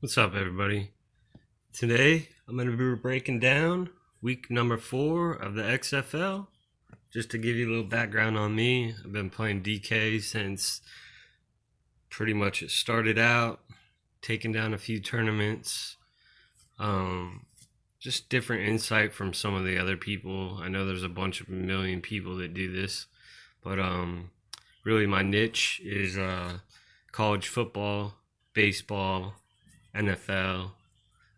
What's up, everybody? Today, I'm going to be breaking down week number 4 of the XFL. Just to give you a little background on me, I've been playing DK since pretty much it started out, taking down a few tournaments. Um, just different insight from some of the other people. I know there's a bunch of million people that do this, but really my niche is college football, baseball, NFL.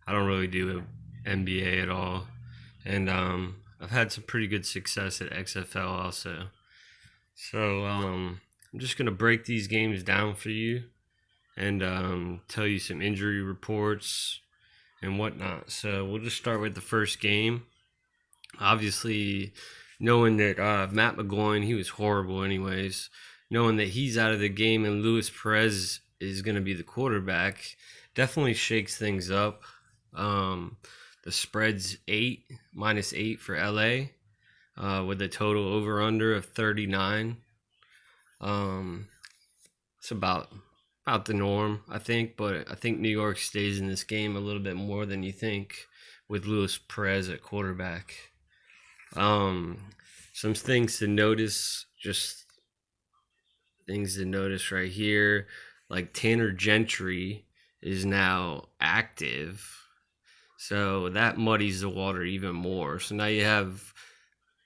I don't really do NBA at all, and I've had some pretty good success at XFL also. So I'm just gonna break these games down for you and tell you some injury reports and whatnot. So we'll just start with the first game. Obviously, knowing that Matt McGloin, he was horrible anyways. Knowing that he's out of the game and Luis Perez is going to be the quarterback, definitely shakes things up. Um, the spread's -8 for LA, with a total over under of 39. Um, it's about the norm, I think, but I think New York stays in this game a little bit more than you think with Luis Perez at quarterback. Some things to notice, just things to notice right here, like Tanner Gentry is now active. So that muddies the water even more. So now you have,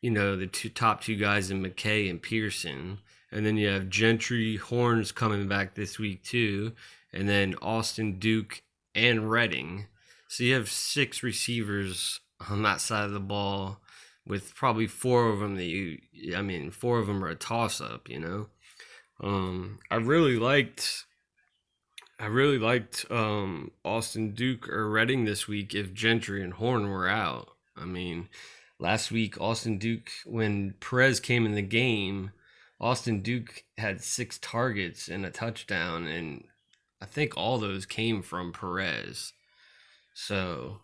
the top two guys in McKay and Pearson. And then you have Gentry, Horns coming back this week too. And then Austin, Duke, and Redding. So you have 6 receivers on that side of the ball with probably 4 of them that 4 of them are a toss up, I really liked Austin Duke or Redding this week if Gentry and Horn were out. Last week Austin Duke, when Perez came in the game, Austin Duke had 6 targets and a touchdown, and I think all those came from Perez. So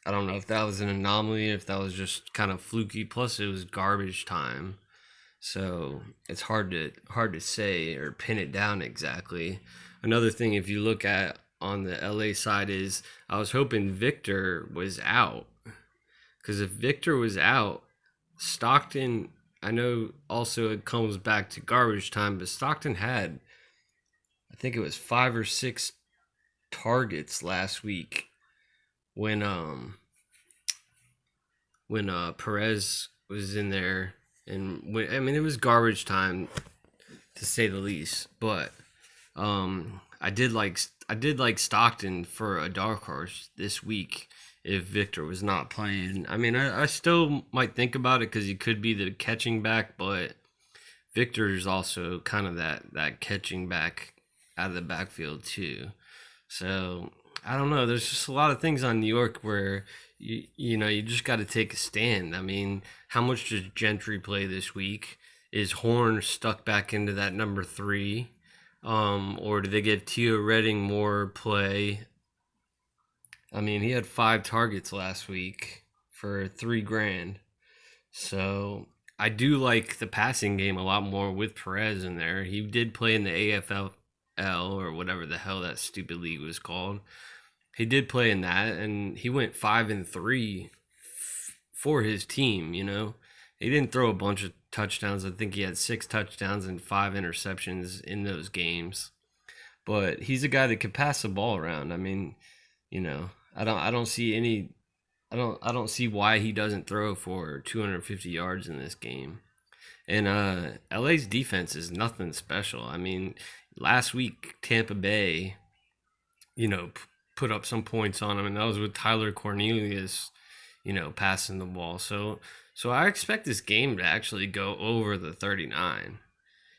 I don't know if that was an anomaly, if that was just kind of fluky. Plus, it was garbage time, so it's hard to say or pin it down exactly. Another thing, if you look at on the LA side, is I was hoping Victor was out, because if Victor was out, Stockton, I know also it comes back to garbage time, but Stockton had, I think it was 5 or 6 targets last week when Perez was in there, and it was garbage time to say the least. But I did like Stockton for a dark horse this week if Victor was not playing. I still might think about it because he could be the catching back, but Victor is also kind of that catching back out of the backfield too. So I don't know. There's just a lot of things on New York where you just got to take a stand. How much does Gentry play this week? Is Horn stuck back into that number 3, or do they give Tio Redding more play? He had 5 targets last week for $3,000. So I do like the passing game a lot more with Perez in there. He did play in the AFL or whatever the hell that stupid league was called. He did play in that, and he went 5-3 for his team. He didn't throw a bunch of touchdowns. I think he had 6 touchdowns and 5 interceptions in those games. But he's a guy that could pass the ball around. I don't see why he doesn't throw for 250 yards in this game. And LA's defense is nothing special. Last week Tampa Bay, put up some points on him, and that was with Tyler Cornelius, passing the ball. So I expect this game to actually go over the 39.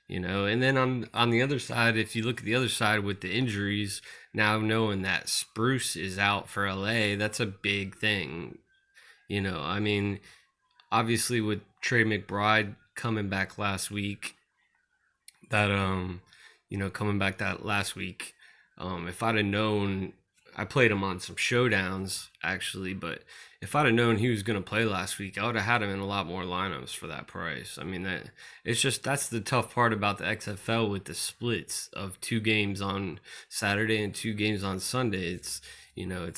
And then on the other side, if you look at the other side with the injuries, now knowing that Spruce is out for LA, that's a big thing. Obviously with Trey McBride coming back last week, if I'd have known I played him on some showdowns actually, but if I'd have known he was going to play last week, I would have had him in a lot more lineups for that price. I mean, that's the tough part about the XFL with the splits of 2 games on Saturday and 2 games on Sunday. It's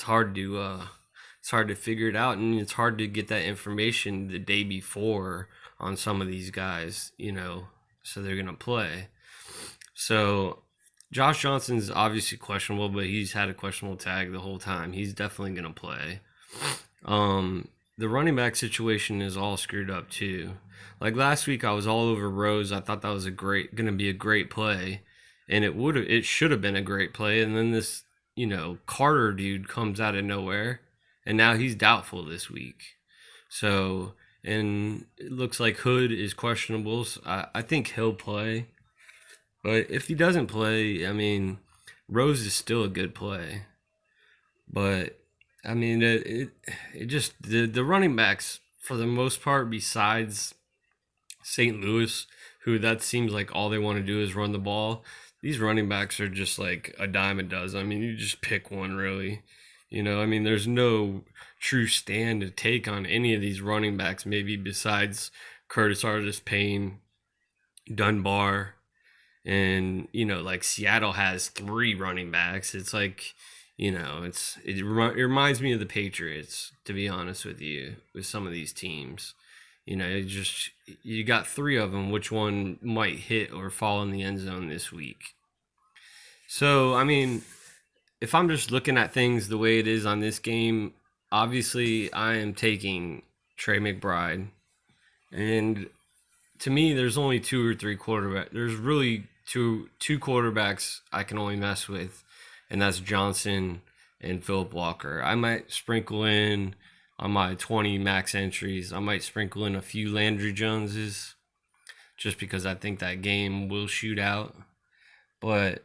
hard to figure it out, and it's hard to get that information the day before on some of these guys. So they're going to play. So Josh Johnson's obviously questionable, but he's had a questionable tag the whole time. He's definitely going to play. The running back situation is all screwed up too. Like last week, I was all over Rose. I thought that was going to be a great play, and it should have been a great play. And then this, Carter dude comes out of nowhere, and now he's doubtful this week. So, and it looks like Hood is questionable. So I think he'll play. But if he doesn't play, I mean, Rose is still a good play. But I mean, it just the running backs for the most part, besides St. Louis, who that seems like all they want to do is run the ball. These running backs are just like a dime a dozen. I mean, you just pick one really. I mean, there's no true stand to take on any of these running backs, maybe besides Curtis Artis, Payne, Dunbar. And like Seattle has 3 running backs. It's like, it reminds me of the Patriots, to be honest with you, with some of these teams. You got 3 of them. Which one might hit or fall in the end zone this week? So I mean, if I'm just looking at things the way it is on this game, obviously I am taking Trey McBride, and to me, there's only 2 or 3 quarterbacks. There's really two quarterbacks I can only mess with, and that's Johnson and Philip Walker. I might sprinkle in on my 20 max entries. I might sprinkle in a few Landry Joneses, just because I think that game will shoot out. But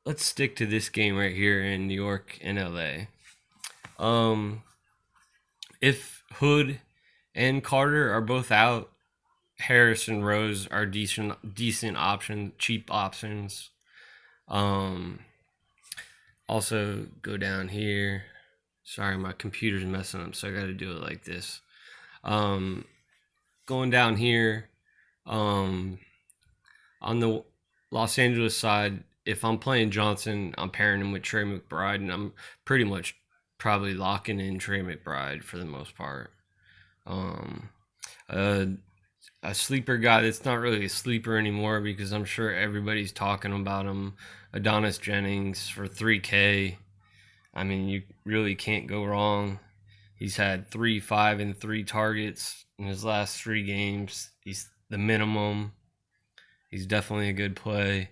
let's stick to this game right here in New York and LA. If Hood and Carter are both out, Harris and Rose are decent options, cheap options. Also go down here. Sorry, my computer's messing up, so I got to do it like this. Going down here, on the Los Angeles side, if I'm playing Johnson, I'm pairing him with Trey McBride, and I'm pretty much probably locking in Trey McBride for the most part. A sleeper guy that's not really a sleeper anymore, because I'm sure everybody's talking about him, Adonis Jennings for $3K. I mean, you really can't go wrong. He's had 3, 5, and 3 targets in his last 3 games. He's the minimum. He's definitely a good play.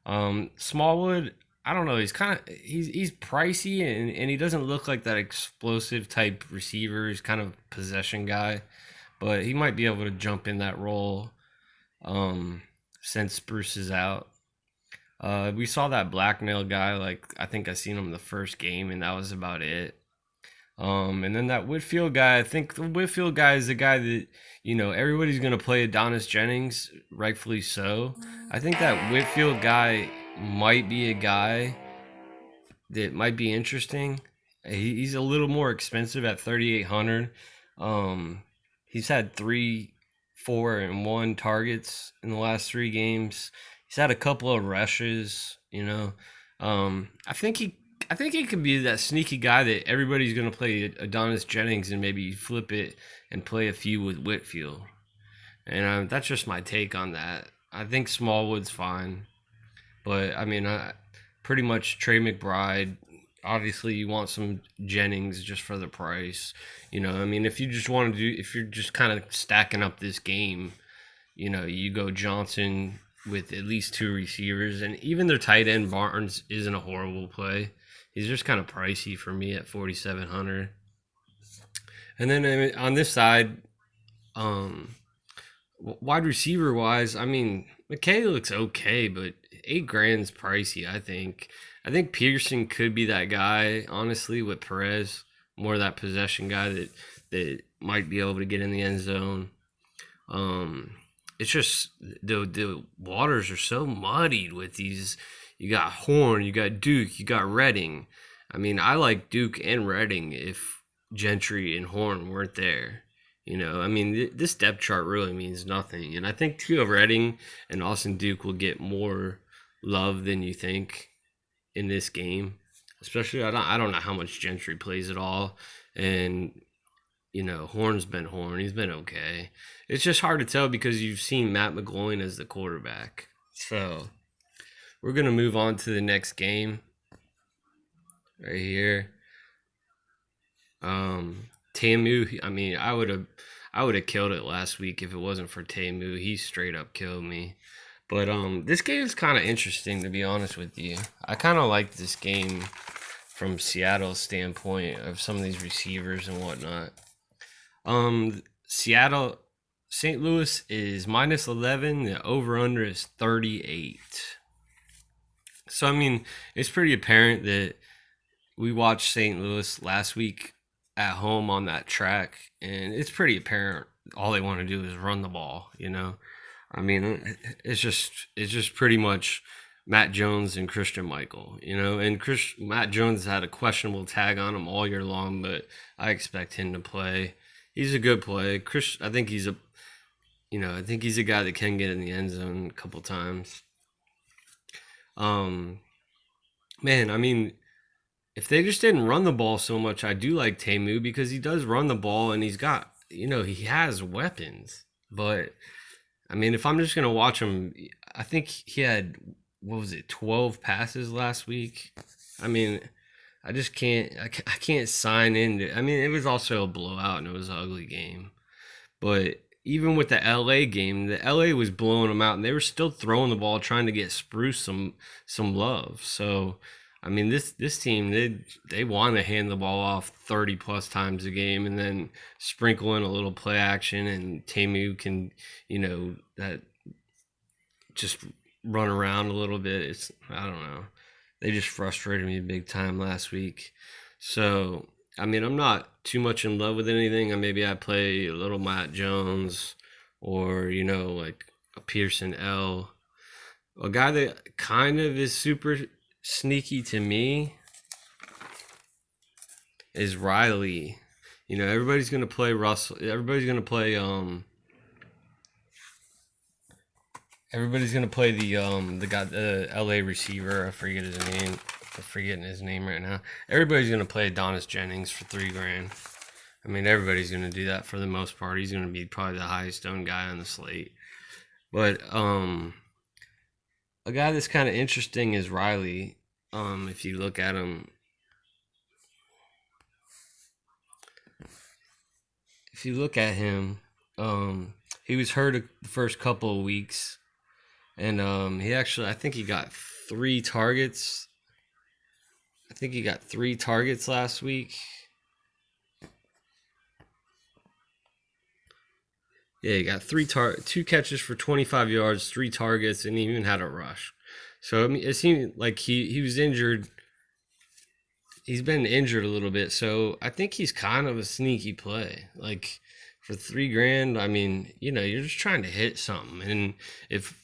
Smallwood, I don't know. He's pricey, and he doesn't look like that explosive type receiver. He's kind of a possession guy, but he might be able to jump in that role since Bruce is out. We saw that Blackmail guy, like I think I seen him the first game, and that was about it. And then that Whitfield guy, I think the Whitfield guy is the guy that, everybody's going to play Adonis Jennings, rightfully so. I think that Whitfield guy might be a guy that might be interesting. He's a little more expensive at $3,800. He's had 3, 4, and 1 targets in the last 3 games. He's had a couple of rushes, I think he could be that sneaky guy that everybody's going to play Adonis Jennings and maybe flip it and play a few with Whitfield. And that's just my take on that. I think Smallwood's fine. But, I mean, pretty much Trey McBride. Obviously, you want some Jennings just for the price. I mean, if you're just kind of stacking up this game, you go Johnson with at least 2 receivers. And even their tight end, Barnes, isn't a horrible play. He's just kind of pricey for me at $4,700. And then on this side, wide receiver wise, I mean, McKay looks okay, but $8,000's pricey. I think Pearson could be that guy, honestly, with Perez, more of that possession guy that might be able to get in the end zone. It's just the waters are so muddied with these. You got Horn, you got Duke, you got Redding. I mean, I like Duke and Reading if Gentry and Horn weren't there. I mean, this depth chart really means nothing. And I think Tio Redding and Austin Duke will get more love than you think in this game. Especially, I don't know how much Gentry plays at all. And, Horn's been Horn. He's been okay. It's just hard to tell because you've seen Matt McGloin as the quarterback. So, we're going to move on to the next game right here. Tamu, I mean, I would have killed it last week if it wasn't for Tamu. He straight up killed me. But this game is kind of interesting, to be honest with you. I kind of like this game from Seattle's standpoint of some of these receivers and whatnot. Seattle, St. Louis is -11. The over/under is 38. So I mean, it's pretty apparent that we watched St. Louis last week at home on that track, and it's pretty apparent all they want to do is run the ball. I mean, it's just pretty much Matt Jones and Christian Michael. And Matt Jones had a questionable tag on him all year long, but I expect him to play. He's a good play. I think he's a guy that can get in the end zone a couple times. Man, I mean, if they just didn't run the ball so much, I do like Tamu because he does run the ball and he's got, he has weapons. But I mean, if I'm just gonna watch him, I think he had, what was it, 12 passes last week. I mean, I just can't. I can't sign into. I mean, it was also a blowout and it was an ugly game. But even with the LA game, the LA was blowing them out and they were still throwing the ball, trying to get Spruce some love. So I mean, this team, they want to hand the ball off 30 plus times a game and then sprinkle in a little play action, and Tamu can, that just run around a little bit. I don't know. They just frustrated me big time last week. So, I mean, I'm not too much in love with anything. Maybe I play a little Matt Jones or, like a Pearson L. A guy that kind of is super sneaky to me is Riley. Everybody's gonna play Russell. Everybody's gonna play the guy, the LA receiver. I forget his name. I'm forgetting his name right now. Everybody's gonna play Adonis Jennings for $3,000. I mean, everybody's gonna do that for the most part. He's gonna be probably the highest owned guy on the slate. But a guy that's kind of interesting is Riley. If you look at him, he was hurt the first couple of weeks, and I think he got 3 targets. I think he got 3 targets last week. Yeah, he got 2 catches for 25 yards, 3 targets, and he even had a rush. So I mean, it seemed like he was injured. He's been injured a little bit, so I think he's kind of a sneaky play. Like for $3,000, I mean, you're just trying to hit something, and if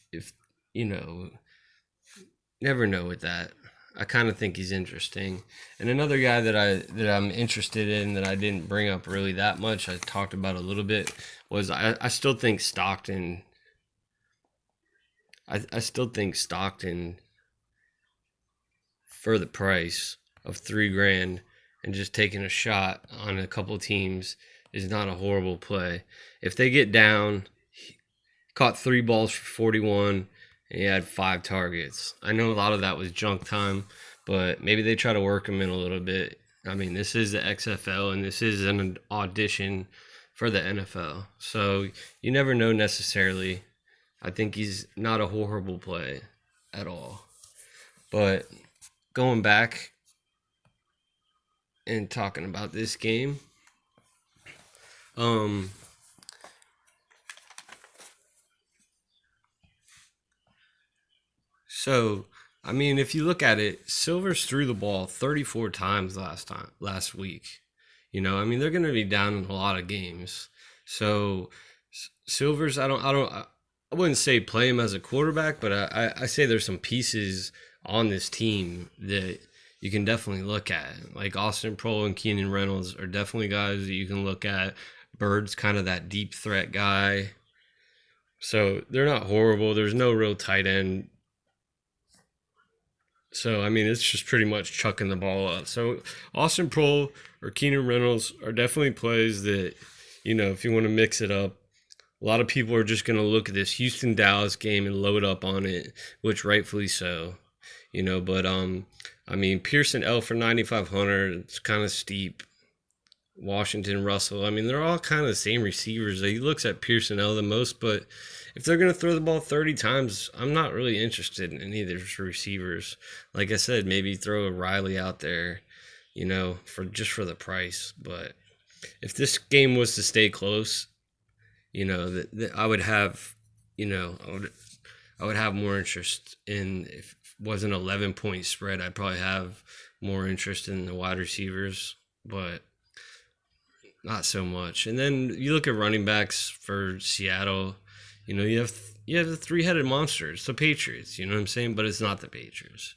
never know with that. I kind of think he's interesting. And another guy that I'm interested in that I didn't bring up really that much, I talked about a little bit, was I still think Stockton. I still think Stockton, for the price of $3,000 and just taking a shot on a couple teams, is not a horrible play. If they get down, he caught 3 balls for 41. And he had 5 targets. I know a lot of that was junk time, but maybe they try to work him in a little bit. I mean, this is the XFL, and this is an audition for the NFL. So you never know necessarily. I think he's not a horrible play at all. But going back and talking about this game, so, I mean, if you look at it, Silvers threw the ball 34 times last week. I mean, they're going to be down in a lot of games. So, Silvers, I wouldn't say play him as a quarterback, but I say there's some pieces on this team that you can definitely look at. Like Austin Prohl and Keenan Reynolds are definitely guys that you can look at. Bird's kind of that deep threat guy. So they're not horrible. There's no real tight end. So, I mean, it's just pretty much chucking the ball up. So, Austin Prohl or Keenan Reynolds are definitely plays that, if you want to mix it up, a lot of people are just going to look at this Houston Dallas game and load up on it, which rightfully so, but, I mean, Pearson L for 9,500, it's kind of steep. Washington, Russell. I mean, they're all kind of the same receivers. He looks at Pearson L the most, but if they're going to throw the ball 30 times, I'm not really interested in any of those receivers. Like I said, maybe throw a Riley out there, for the price. But if this game was to stay close, I would have, I would have more interest in, if it was an 11-point spread, I'd probably have more interest in the wide receivers, but not so much. And then you look at running backs for Seattle, you have the three-headed monster. It's the Patriots, you know what I'm saying? But it's not the Patriots.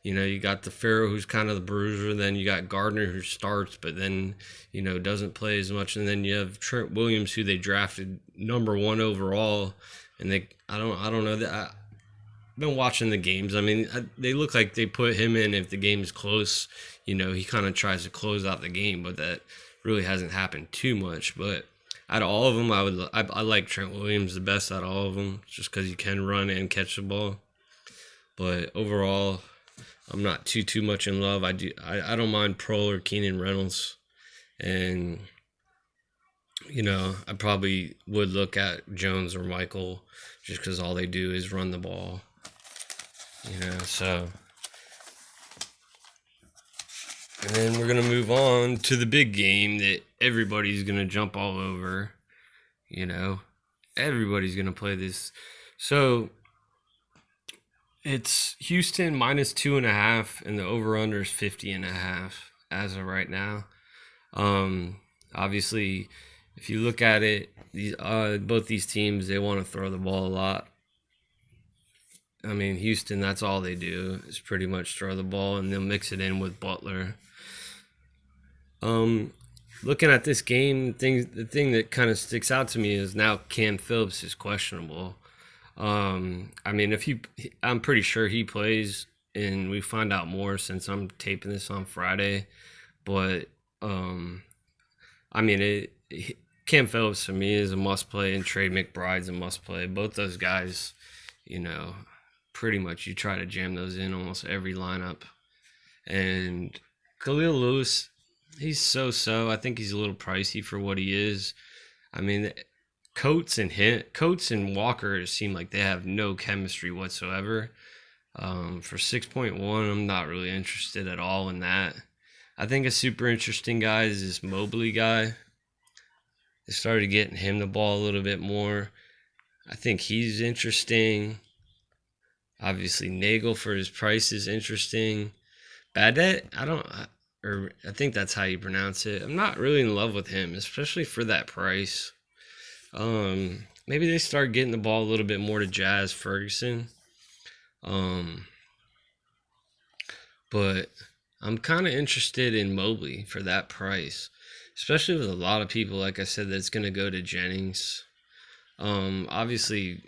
You got the Pharaoh, who's kind of the bruiser. Then you got Gardner, who starts, but then, doesn't play as much. And then you have Trent Williams, who they drafted number 1 overall. And I don't know that. I've been watching the games. I mean, they look like they put him in if the game's close. He kind of tries to close out the game, but that really hasn't happened too much. But out of all of them, I like Trent Williams the best out of all of them, just because he can run and catch the ball. But overall, I'm not too much in love. I don't mind Prohl or Keenan Reynolds, and I probably would look at Jones or Michael, just because all they do is run the ball. So. And then we're going to move on to the big game that everybody's going to jump all over. Everybody's going to play this. So it's Houston minus 2.5, and the over-under is 50.5 as of right now. Obviously, if you look at it, both these teams, they want to throw the ball a lot. I mean, Houston, that's all they do is pretty much throw the ball, and they'll mix it in with Butler. Looking at this game, the thing that kind of sticks out to me is now Cam Phillips is questionable. I mean, I'm pretty sure he plays, and we find out more since I'm taping this on Friday. But I mean, Cam Phillips for me is a must play, and Trey McBride's a must play. Both those guys, pretty much you try to jam those in almost every lineup. And Khalil Lewis, he's so. I think he's a little pricey for what he is. I mean, Coates and Walker seem like they have no chemistry whatsoever. For 6.1, I'm not really interested at all in that. I think a super interesting guy is this Mobley guy. They started getting him the ball a little bit more. I think he's interesting. Obviously, Nagel for his price is interesting. Badet, I think that's how you pronounce it. I'm not really in love with him, especially for that price. Maybe they start getting the ball a little bit more to Jazz Ferguson. But I'm kind of interested in Mobley for that price, especially with a lot of people, like I said, that's going to go to Jennings. Obviously,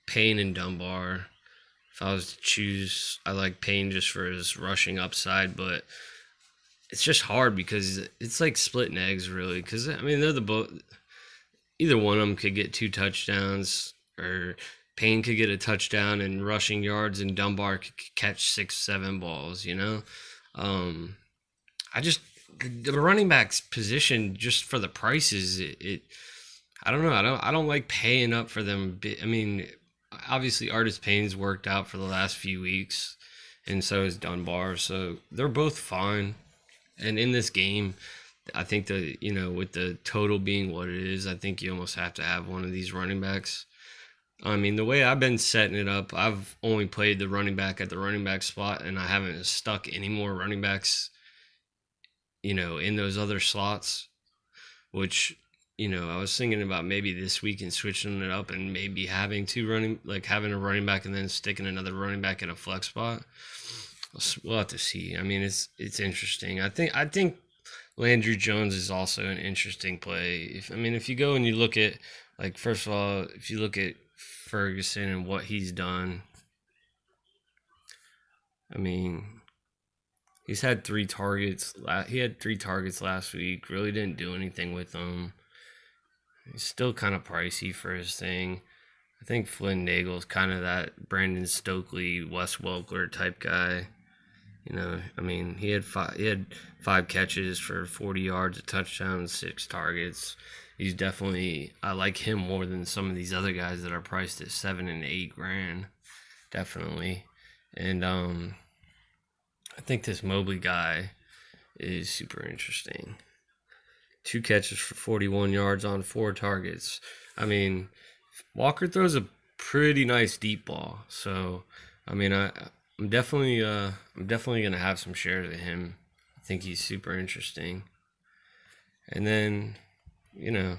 Payne and Dunbar. If I was to choose, I like Payne just for his rushing upside, but it's just hard because it's like splitting eggs, really. Because, I mean, they're either one of them could get 2 touchdowns, or Payne could get a touchdown and rushing yards, and Dunbar could catch 6-7 balls, The running back's position, just for the prices, I don't know. I don't like paying up for them. I mean, obviously Artis Payne's worked out for the last few weeks, and so is Dunbar. So they're both fine. And in this game, I think with the total being what it is, I think you almost have to have one of these running backs. I mean, the way I've been setting it up, I've only played the running back at the running back spot, and I haven't stuck any more running backs, in those other slots, which, I was thinking about maybe this week and switching it up and maybe having a running back and then sticking another running back in a flex spot. we'll have to see. I mean, it's interesting. I think Landry Jones is also an interesting play. If you go and you look at, like, first of all, if you look at Ferguson and what he's done, I mean, he's had 3 targets. He had 3 targets last week. Really didn't do anything with them. He's still kind of pricey for his thing. I think Flynn Nagel's kind of that Brandon Stokely, Wes Welker type guy. He had 5 catches for 40 yards, a touchdown, 6 targets. He's definitely, I like him more than some of these other guys that are priced at 7 and 8 grand. Definitely. And I think this Mobley guy is super interesting. 2 catches for 41 yards on 4 targets. I mean, Walker throws a pretty nice deep ball. So, I'm definitely gonna have some shares of him. I think he's super interesting. And then, you know,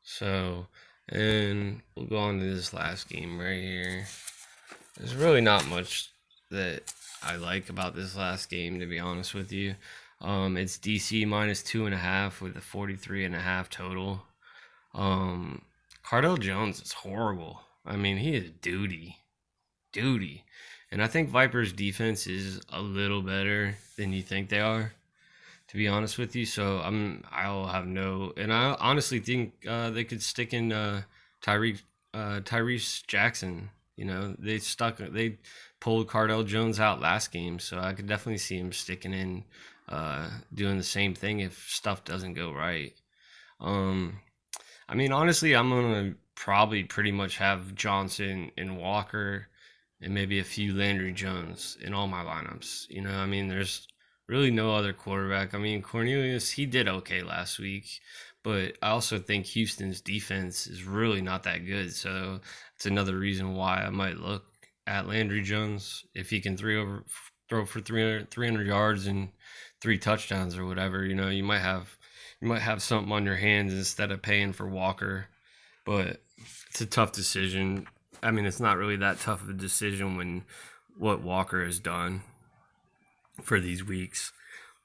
so, and we'll go on to this last game right here. There's really not much that I like about this last game, to be honest with you. It's DC minus 2.5 with a 43.5 total. Cardell Jones is horrible. I mean, he is duty. And I think Vipers defense is a little better than you think they are, to be honest with you. So I'll have no, and I honestly think they could stick in Tyrese Jackson. They pulled Cardell Jones out last game, so I could definitely see him sticking in, doing the same thing if stuff doesn't go right. Honestly, I'm gonna probably pretty much have Johnson and Walker and maybe a few Landry Jones in all my lineups. There's really no other quarterback. Cornelius, he did okay last week, but I also think Houston's defense is really not that good. So it's another reason why I might look at Landry Jones if he can throw for 300 yards and 3 touchdowns or whatever. You might have something on your hands instead of paying for Walker, but it's a tough decision. It's not really that tough of a decision when what Walker has done for these weeks.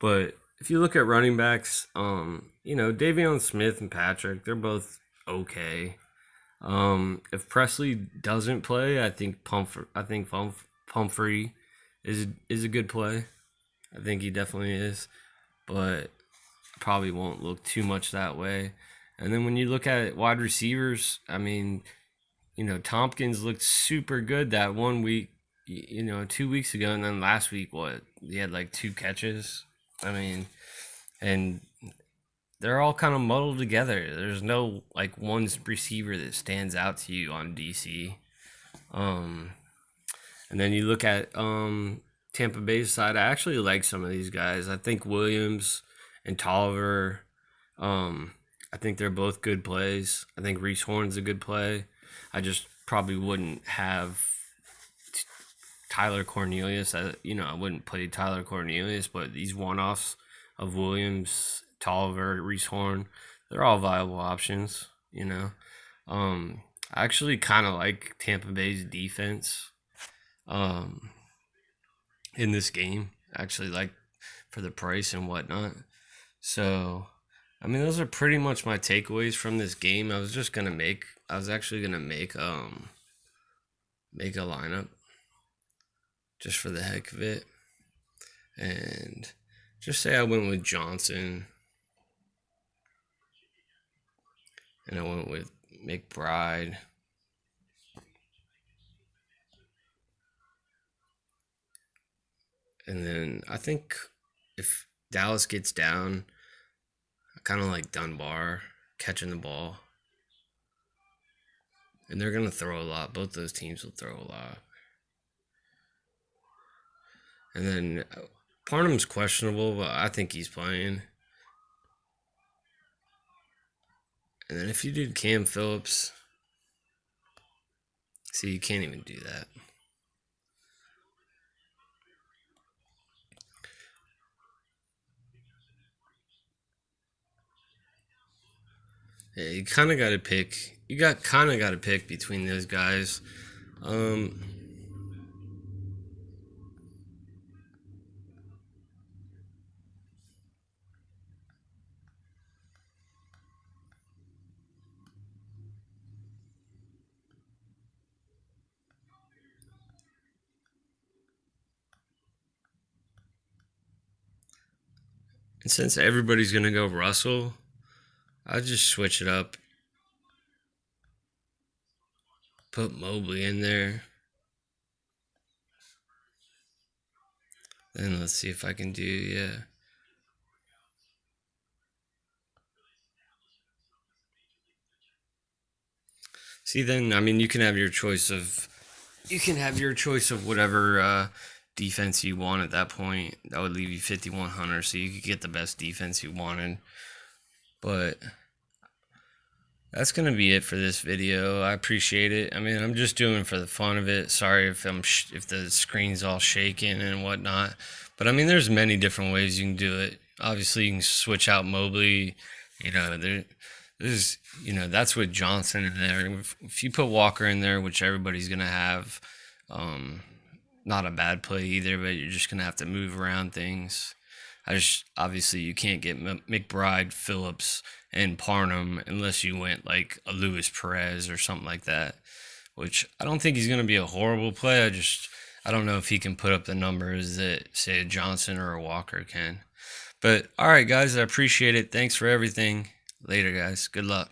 But if you look at running backs, Davion Smith and Patrick, they're both okay. If Presley doesn't play, I think Pumphrey is a good play. I think he definitely is, but probably won't look too much that way. And then when you look at wide receivers, Tompkins looked super good that 1 week, 2 weeks ago, and then last week, he had like 2 catches. And they're all kind of muddled together. There's no like one receiver that stands out to you on DC. And then you look at Tampa Bay's side. I actually like some of these guys. I think Williams and Tolliver, I think they're both good plays. I think Reese Horn's a good play. I just probably wouldn't have Tyler Cornelius. I wouldn't play Tyler Cornelius, but these one-offs of Williams, Tolliver, Reese Horn, they're all viable options. I actually kind of like Tampa Bay's defense in this game. Actually, like, for the price and whatnot. So, those are pretty much my takeaways from this game. I was actually gonna make a lineup just for the heck of it, and just say I went with Johnson, and I went with McBride, and then I think if Dallas gets down, I kind of like Dunbar catching the ball. And they're going to throw a lot. Both those teams will throw a lot. And then Parham's questionable, but I think he's playing. And then if you did Cam Phillips, see, you can't even do that. Yeah, you kind of got to pick you got kind of got to pick between those guys. Um, and since everybody's gonna go Russell, I'll just switch it up. Put Mobley in there. Then let's see if I can do, yeah. See, then I mean, you can have your choice of whatever defense you want at that point. That would leave you 5,100, so you could get the best defense you wanted. But that's gonna be it for this video. I appreciate it. I mean, I'm just doing it for the fun of it. Sorry if if the screen's all shaking and whatnot. But I mean, there's many different ways you can do it. Obviously, you can switch out Mobley. You know, there's that's with Johnson in there. If you put Walker in there, which everybody's gonna have, not a bad play either. But you're just gonna have to move around things. Obviously you can't get McBride, Phillips, and Parnham unless you went like a Luis Perez or something like that. Which I don't think he's going to be a horrible play. I don't know if he can put up the numbers that say a Johnson or a Walker can. But all right, guys, I appreciate it. Thanks for everything. Later, guys. Good luck.